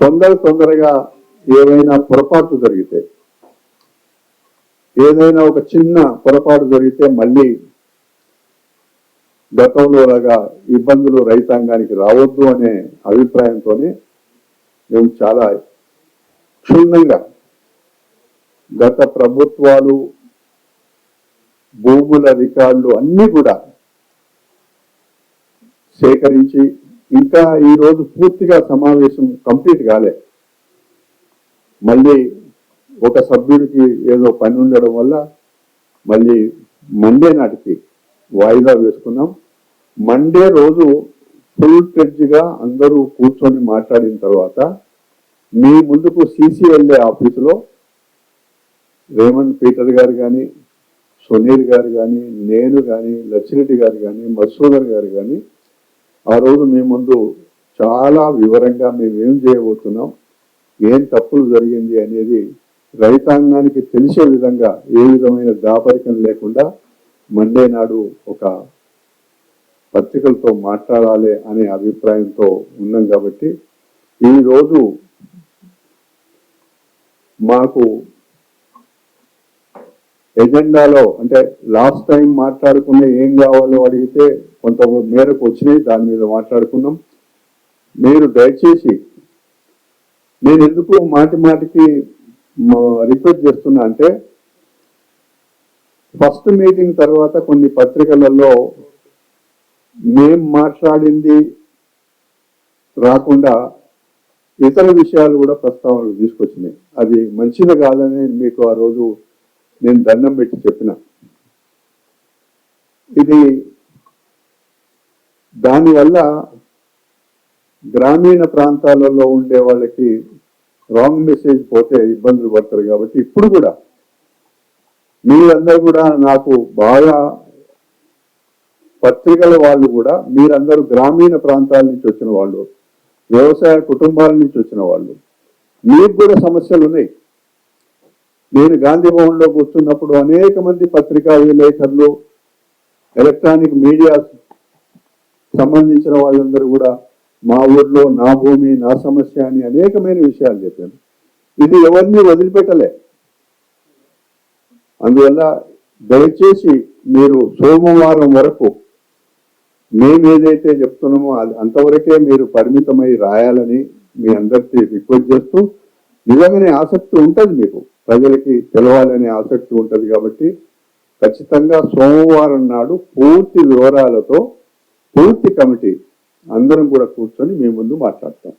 తొందరగా ఏవైనా పొరపాటు జరిగితే, ఏదైనా ఒక చిన్న పొరపాటు జరిగితే మళ్ళీ గతంలో లాగా ఇబ్బందులు రైతాంగానికి రావద్దు అనే అభిప్రాయంతోనే మేము చాలా క్షుణ్ణంగా గత ప్రభుత్వాలు భూముల రికార్డులు అన్నీ కూడా సేకరించి, ఇంకా ఈరోజు పూర్తిగా సమావేశం కంప్లీట్ కాలే, మళ్ళీ ఒక సభ్యుడికి ఏదో పని ఉండడం వల్ల మళ్ళీ మండే నాటికి వాయిదా వేసుకున్నాం. మండే రోజు ఫుల్ ఫ్లెడ్జ్గా అందరూ కూర్చొని మాట్లాడిన తర్వాత మీ ముందుకు CCLA ఆఫీసులో రేమండ్ పీటర్ గారు కానీ, సునీల్ గారు కానీ, నేను కానీ, లచ్చిరెడ్డి గారు కానీ, మసూదర్ గారు కానీ ఆ రోజు మీ ముందు చాలా వివరంగా మేము ఏం చేయబోతున్నాం, ఏం తప్పులు జరిగింది అనేది రైతాంగానికి తెలిసే విధంగా ఏ విధమైన దాపరికం లేకుండా మండే నాడు ఒక పత్రికలతో మాట్లాడాలి అనే అభిప్రాయంతో ఉన్నాం. కాబట్టి ఈరోజు మాకు ఎజెండాలో అంటే లాస్ట్ టైం మాట్లాడుకునే ఏం కావాలో అడిగితే కొంత మేరకు వచ్చినాయి, దాని మీద మాట్లాడుకున్నాం. మీరు దయచేసి, నేను ఎందుకు మాటికి రిక్వెస్ట్ చేస్తున్నా అంటే, ఫస్ట్ మీటింగ్ తర్వాత కొన్ని పత్రికలలో మేం మాట్లాడింది రాకుండా ఇతర విషయాలు కూడా ప్రస్తావనలు తీసుకొచ్చినాయి. అది మంచిది కాదని మీకు ఆ రోజు నేను దండం పెట్టి చెప్పిన. ఇది దానివల్ల గ్రామీణ ప్రాంతాలలో ఉండే వాళ్ళకి రాంగ్ మెసేజ్ పోతే ఇబ్బందులు పడతారు. కాబట్టి ఇప్పుడు కూడా మీరందరూ కూడా నాకు బాగా పత్రికల వాళ్ళు కూడా మీరందరూ గ్రామీణ ప్రాంతాల నుంచి వచ్చిన వాళ్ళు, వ్యవసాయ కుటుంబాల నుంచి వచ్చిన వాళ్ళు, మీకు కూడా సమస్యలు ఉన్నాయి. నేను గాంధీ భవన్లో కూర్చున్నప్పుడు అనేక మంది పత్రికా విలేకరులు, ఎలక్ట్రానిక్ మీడియా సంబంధించిన వాళ్ళందరూ కూడా మా ఊర్లో నా భూమి నా సమస్య అని అనేకమైన విషయాలు చెప్పాను. ఇది ఎవరిని వదిలిపెట్టలే. అందువల్ల దయచేసి మీరు సోమవారం వరకు మేము ఏదైతే చెప్తున్నామో అది అంతవరకే మీరు పరిమితమై రాయాలని మీ అందరికీ రిక్వెస్ట్ చేస్తూ, నిజంగానే ఆసక్తి ఉంటుంది, మీకు ప్రజలకి తెలవాలనే ఆసక్తి ఉంటుంది. కాబట్టి ఖచ్చితంగా సోమవారం నాడు పూర్తి వివరాలతో పూర్తి కమిటీ అందరం కూడా కూర్చొని మీ ముందు మాట్లాడతాం.